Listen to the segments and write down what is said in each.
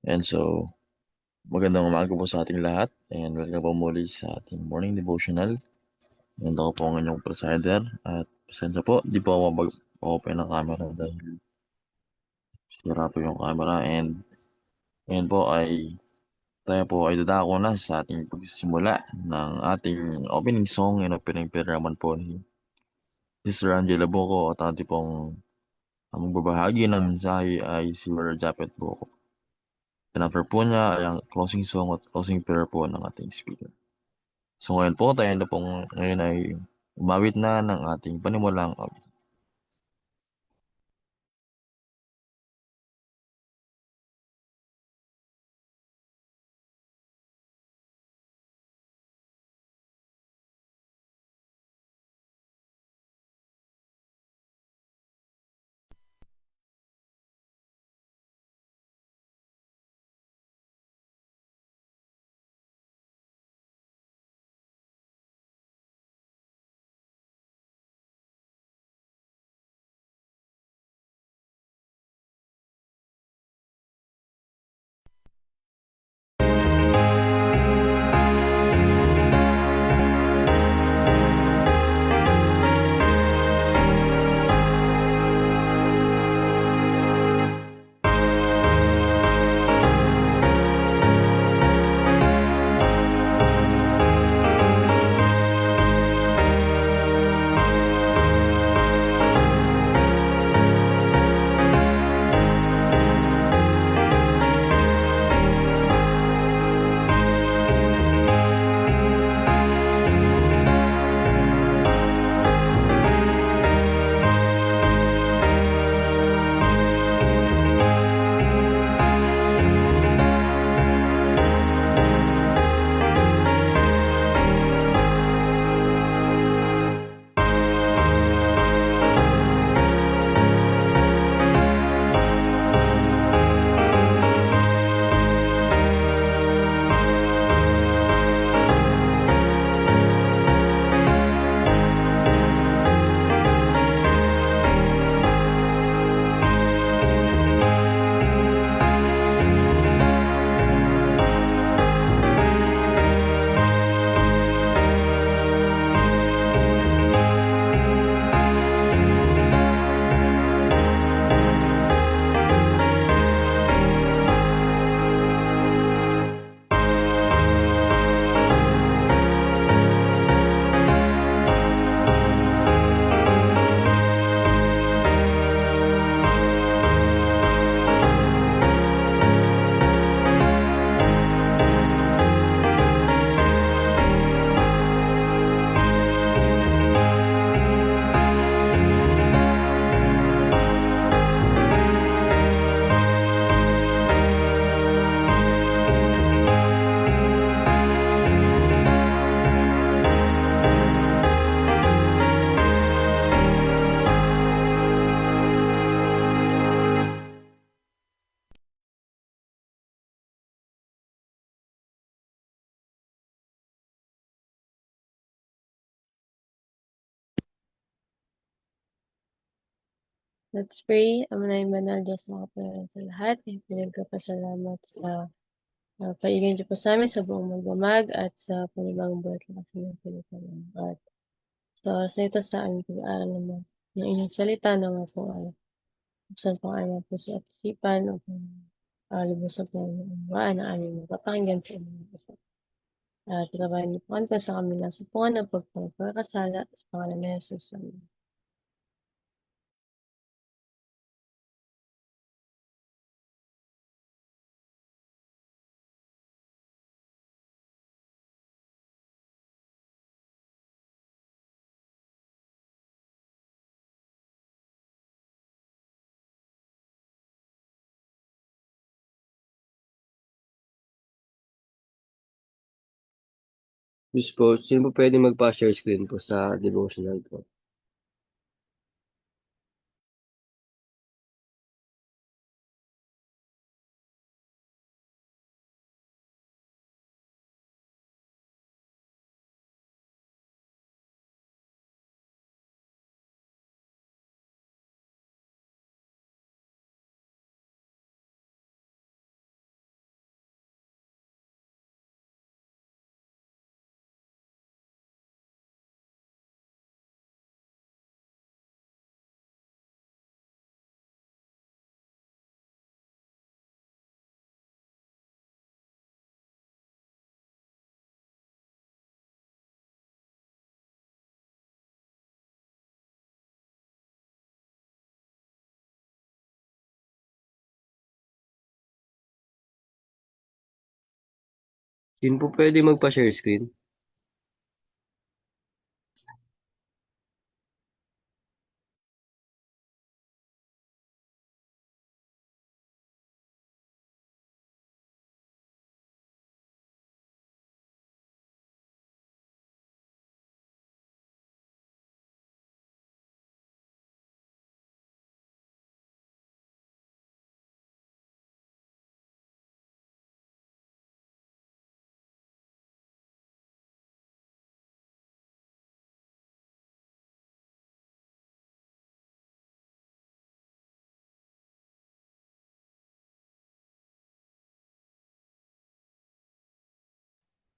And so, magandang umaga po sa ating lahat and welcome po muli sa ating morning devotional. And ako po ang inyong presider at pasensya po, di po ako mag-open ng camera dahil sira po yung camera and ngayon po ay tayo po ay dadako na sa ating pagsisimula ng ating opening song and opening prayer naman po ni Sister Angela Boco at ating pong ang magbabahagi ng mensahe ay si Brother Japet Boco. Tinapper po niya ay ang closing song at closing prayer po ng ating speaker. So ngayon po tayo na pong ngayon ay umawit na ng ating panimulang awit. Let's pray. Ama naming banal, Diyos na kapalaran sa lahat, pinagkapasalamat sa paiging niyo po sa amin sa buong magdamag at sa panibagong buhat lakas ng Pilipinas. At sa oras na ito sa aming pag-aaral naman ng inyong salita na nga po ay buksan po ang aming puso at isipan upang lubusan po ang umbaan na aming mapapakinggan sa inyong puso. At gabayan niyo po kami sa kami nasa pungan ng pagpapakasala sa pangalan ni Jesus. Amen. Diyos po, sino po pwede magpa-share screen po sa devotional po? Yun po pwede magpa-share screen.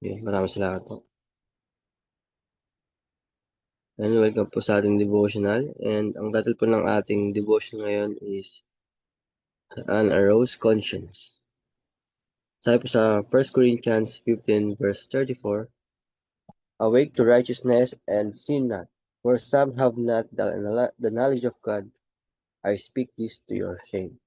Yes, maraming salamat po. And welcome po sa ating devotional. And ang title po ng ating devotion ngayon is An Aroused Conscience. Sabi po sa 1 Corinthians 15 verse 34, Awake to righteousness and sin not, for some have not the knowledge of God. I speak this to your shame.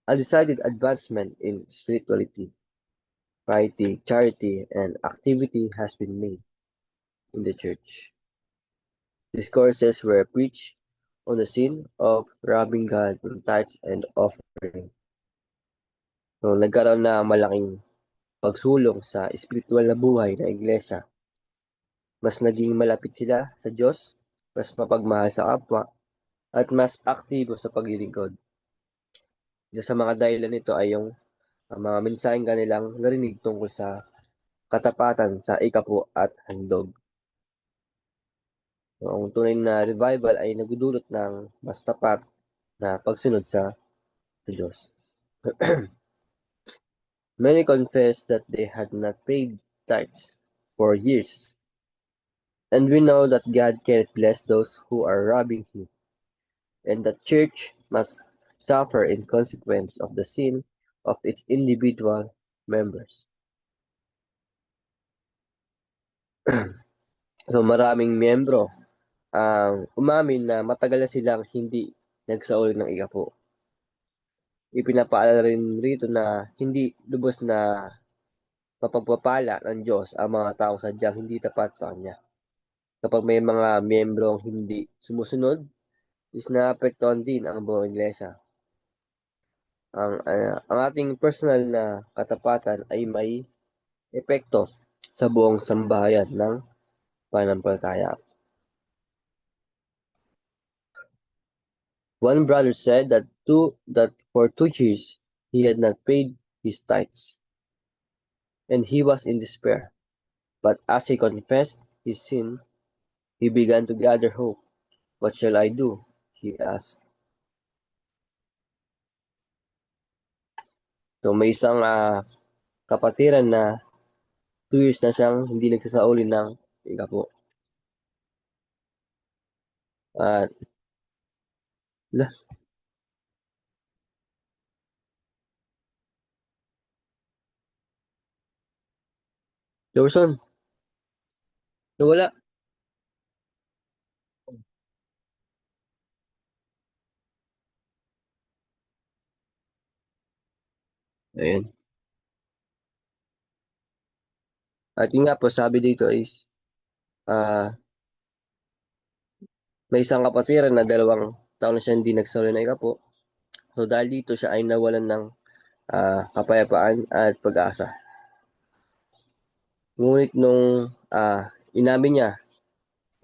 A decided advancement in spirituality, piety, charity, and activity has been made in the church. Discourses were preached on the sin of robbing God in tithes and offering. So, nagkaroon na malaking pagsulong sa espiritual na buhay ng iglesia. Mas naging malapit sila sa Diyos, mas mapagmahal sa kapwa, at mas aktibo sa paglilingkod. Isa sa mga dahilan nito ay yung mga mensaheng kanilang narinig tungkol sa katapatan sa ikapu at handog. So, ang tunay na revival ay nagdudulot ng mas tapat na pagsunod sa Diyos. Many confessed that they had not paid tithes for years, and we know that God cannot bless those who are robbing Him, and the church must suffer in consequence of the sin of its individual members. So maraming miyembro ang umamin na matagal na silang hindi nagsauli ng ikapu. Ipinapaalala rin rito na hindi lubos na mapagpapala ng Diyos ang mga taong sadyang hindi tapat sa Kanya. Kapag may mga miyembrong hindi sumusunod, is naapektuhan din ang buong iglesia. Ang ating personal na katapatan ay may epekto sa buong sambahayan ng pananampalataya. One brother said that for 2 years he had not paid his tithes, and he was in despair. But as he confessed his sin, he began to gather hope. What shall I do? He asked. So may isang kapatiran na 2 years na siyang hindi nagsasauli ng ikapu. At Lawson, nawala. Ayan. At yun nga po, sabi dito is, may isang kapatiran na 2 taon na siya hindi nagsauli ng ikapu. So dahil dito siya ay nawalan ng kapayapaan at pag-asa. Ngunit nung inamin niya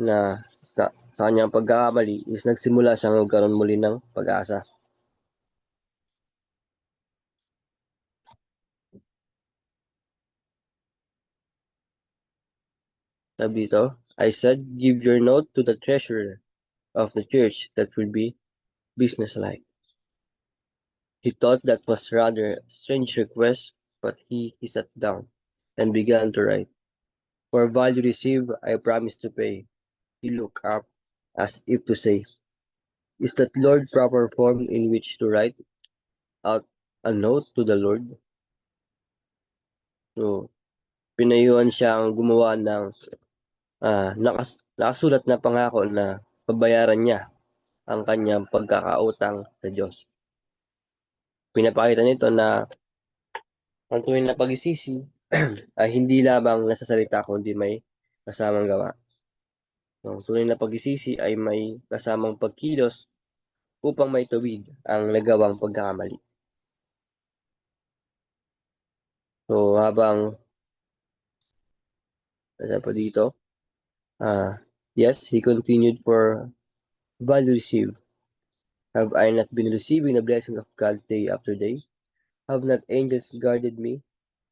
na sa kanyang pagkakamali is nagsimula siyang magkaroon muli ng pag-asa. Sabi dito, I said, give your note to the treasurer of the church that will be businesslike. He thought that was rather a strange request, but he sat down and began to write. For value received, I promise to pay. He looked up as if to say, is that Lord proper form in which to write out a note to the Lord? So, pinayuhan siyang gumawa ng nakasulat na pangako na pabayaran niya ang kanyang pagkakautang sa Diyos. Pinapakita nito na Ang tunay na pagsisisi ay hindi lamang nasa salita kundi may kasamang gawa. Ang tunay na pagsisisi ay may kasamang pagkilos upang maituwid ang nagawang pagkakamali. So habang ano pa dito, yes, he continued for value received. Have I not been receiving the blessing of God day after day? Have not angels guarded me?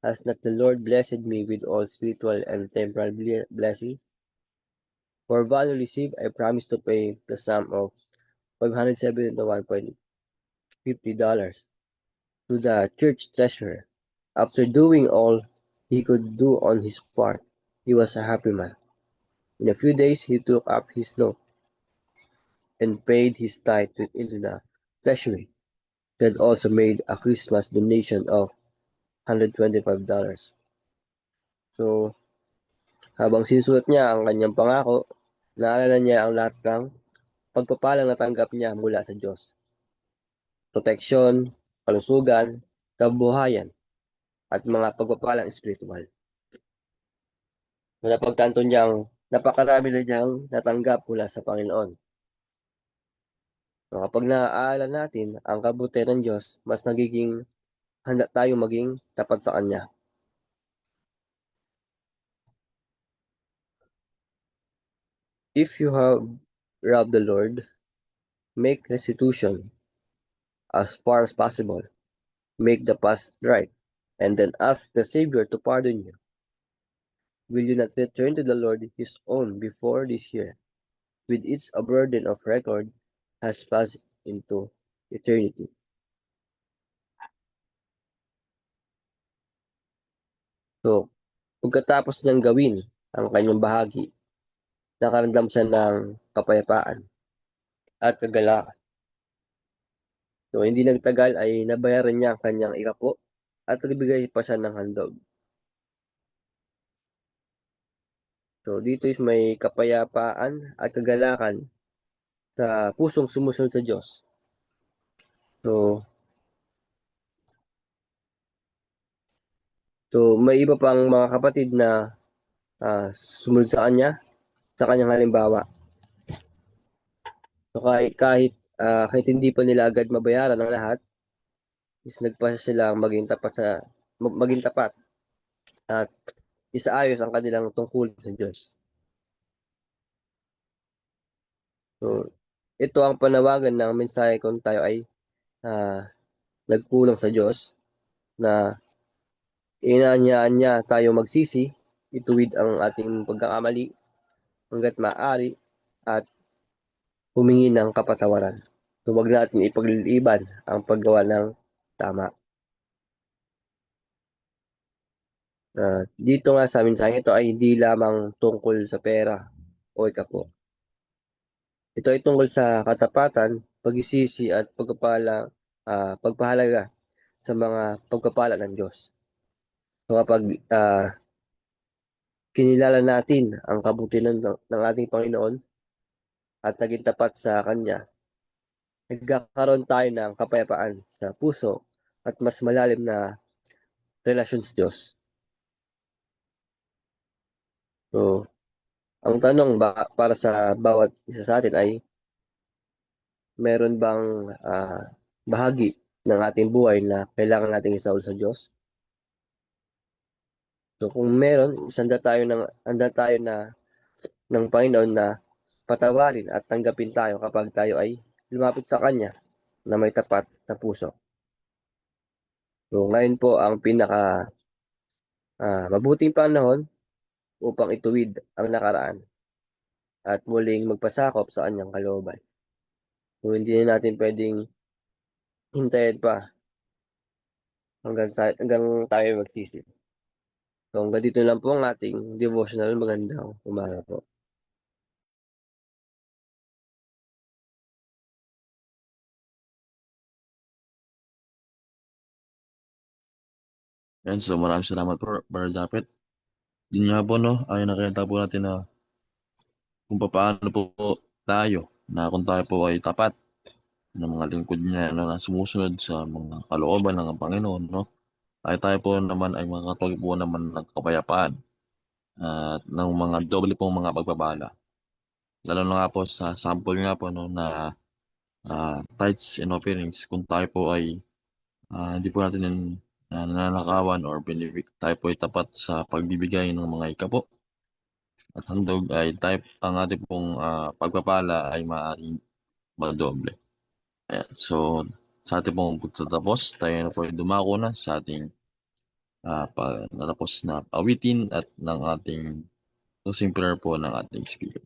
Has not the Lord blessed me with all spiritual and temporal blessings? For value received, I promise to pay the sum of $571.50 to the church treasurer. After doing all he could do on his part, he was a happy man. In a few days he took up his note and paid his tithe into the treasury. He had also made a Christmas donation of $125. So, habang sinusulat niya ang kanyang pangako, naalala niya ang lahat ng pagpapalang natanggap niya mula sa Diyos. Proteksyon, kalusugan, kabuhayan, at mga pagpapalang espiritual. Napagtanto niyang napakarami na niyang natanggap mula sa Panginoon. So, kapag naaalala natin ang kabutihan ng Diyos, mas nagiging handa tayong maging tapat sa Kanya. If you have robbed the Lord, make restitution as far as possible. Make the past right, and then ask the Savior to pardon you. Will you not return to the Lord His own before this year, with its a burden of record, has passed into eternity? So, pagkatapos niyang gawin ang kanyang bahagi, nakaramdam siya ng kapayapaan at kagalakan. So, hindi nagtagal ay nabayaran niya ang kanyang ikapo at nagbigay pa siya ng handog. So, dito is may kapayapaan at kagalakan sa pusong sumusunod sa Diyos. So, may iba pang mga kapatid na sumunod sa kanya, sa kanyang halimbawa. So, kahit hindi pa nila agad mabayaran ang lahat, is nagpasya silang maging tapat at isaayos ang kanilang tungkulin sa Diyos. So, ito ang panawagan ng mensahe kung tayo ay nagkulang sa Diyos, na inaanyaan niya tayo magsisi, ituwid ang ating pagkakamali hanggat maaari at humingi ng kapatawaran. So, huwag natin ipagliliban ang paggawa ng tama. Dito nga sa mensahe ito ay hindi lamang tungkol sa pera o ikapo. Ito ay tungkol sa katapatan, pagsisisi at pagpahalaga sa mga pagpapala ng Diyos. So kapag kinilala natin ang kabutihan ng ating Panginoon at naging tapat sa Kanya, nagkakaroon tayo ng kapayapaan sa puso at mas malalim na relasyon sa Diyos. So, ang tanong para sa bawat isa sa atin ay, meron bang bahagi ng ating buhay na kailangan nating isaul sa Diyos? So kung meron, handa tayo ng Panginoon na patawarin at tanggapin tayo kapag tayo ay lumapit sa Kanya na may tapat na puso. So ngayon po ang pinaka mabuting panahon upang ituwid ang nakaraan at muling magpasakop sa Kanyang kalooban. So hindi na natin pwedeng hintayin pa hanggang tayo magsisi. So hanggang dito lang po ang ating devotional. Magandang umaga po. Yan, so maraming salamat po, Brother Japet. Yun nga po, no, ay nakita po natin na kung paano po tayo, na kung tayo po ay tapat ng mga lingkod niya, no, na sumusunod sa mga kalooban ng Panginoon, no, tayo po naman ay makakatawag po naman ng kapayapaan at ng mga doble pong mga pagpapala. Lalo na nga po sa sample nga po no, na tithes and offerings, kung tayo po ay hindi po natin nananakawan or tayo po ay tapat sa pagbibigay ng mga ikapo at handog, ay tayo ang ating pong pagpapala ay maaaring madoble. Ayan. So, sa ating pong pagtatapos, tayo na po ay dumako na sa ating natapos na awitin at ng ating closing prayer po ng ating speaker.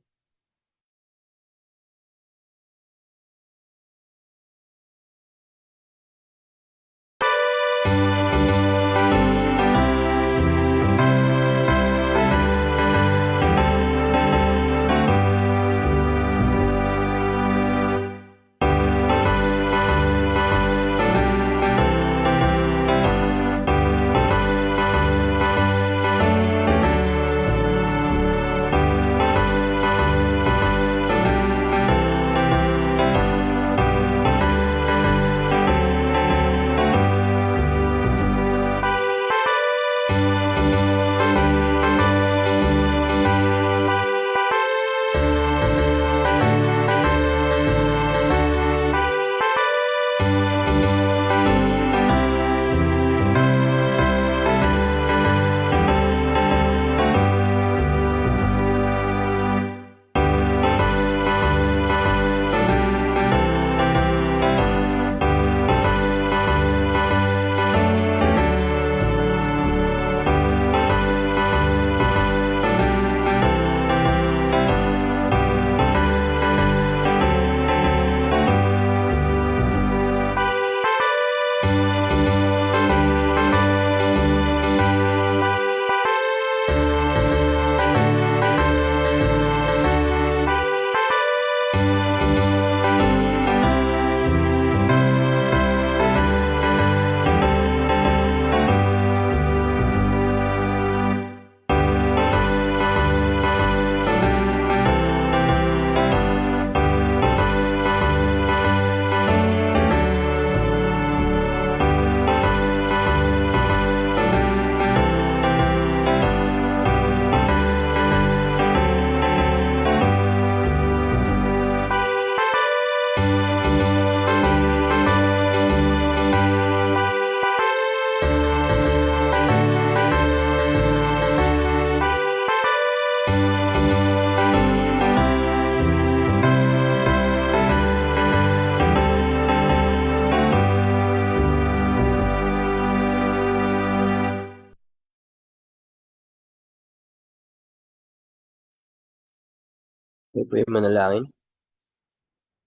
Ito po yung manalangin.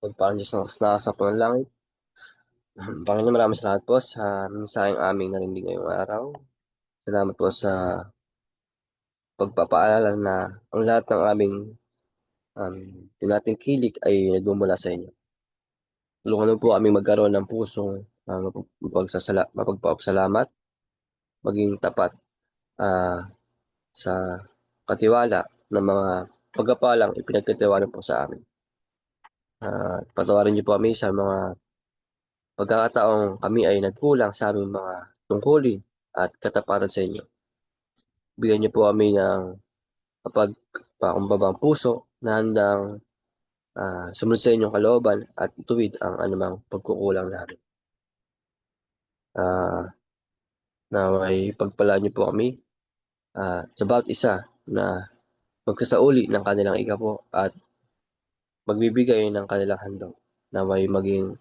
Pagparang Diyos ng nasa po ng langit. Panginoon, maraming salamat po sa mensaheng aming narinig ngayong araw. Salamat po sa pagpapaalala na ang lahat ng aming tinatingkilik ay nagmumula sa inyo. Tulungan mo po aming magkaroon ng pusong mapagpapasalamat, maging tapat sa katiwala ng mga pagkapalang ipinagkatiwala po sa amin. Patawarin niyo po kami sa mga pagkakataong kami ay nagkulang sa aming mga tungkulin at katapatan sa inyo. Bigyan niyo po kami ng pakumbabang puso na handang sumunod sa inyong kalooban at ituwid ang anumang pagkukulang namin. Na may pagpalaan niyo po kami sa bawat isa na magsasauli ng kanilang ikapo at magbibigay ng kanilang handog na may maging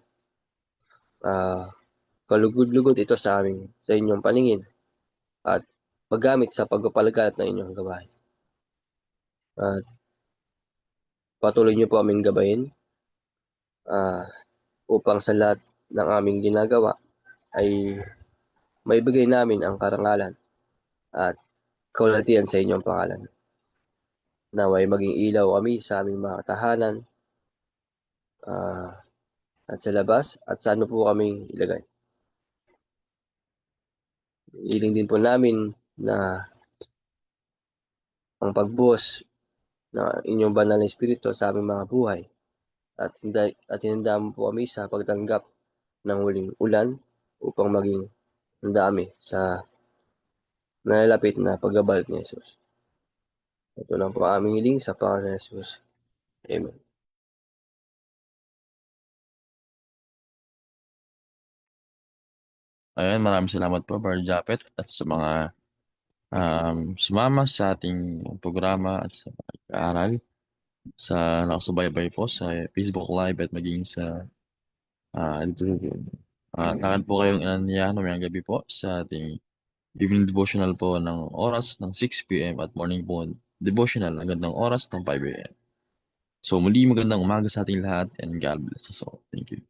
kalugod-lugod ito sa inyong paningin at magamit sa pagpapalaganap ng inyong gawain. At patuloy niyo po aming gabayin upang sa lahat ng aming ginagawa ay maibigay namin ang karangalan at kaulatian sa inyong pangalan. Naway maging ilaw kami sa aming mga tahanan at sa labas at saan po kaming ilagay. Iling din po namin na ang pagbuhos na inyong banal na espiritu sa aming mga buhay at hinandaan mo po kami sa pagtanggap ng huling ulan upang maging Ang dami sa nalalapit na pagbabalik ni Jesus. Ito lang po ang aming hiling sa pangalan ni Jesus. Amen. Ayan, maraming salamat po, Brother Japet, at sa mga sumama sa ating programa at sa pag-aaral, sa nakasubaybay po sa Facebook Live at maging sa dito. Lakad po kayong inanyayahan mamayang gabi po sa ating evening devotional po ng oras ng 6 p.m. at morning po devotional agad ng oras ng 5 a.m. So muli magandang umaga sa ating lahat and God bless us all. Thank you.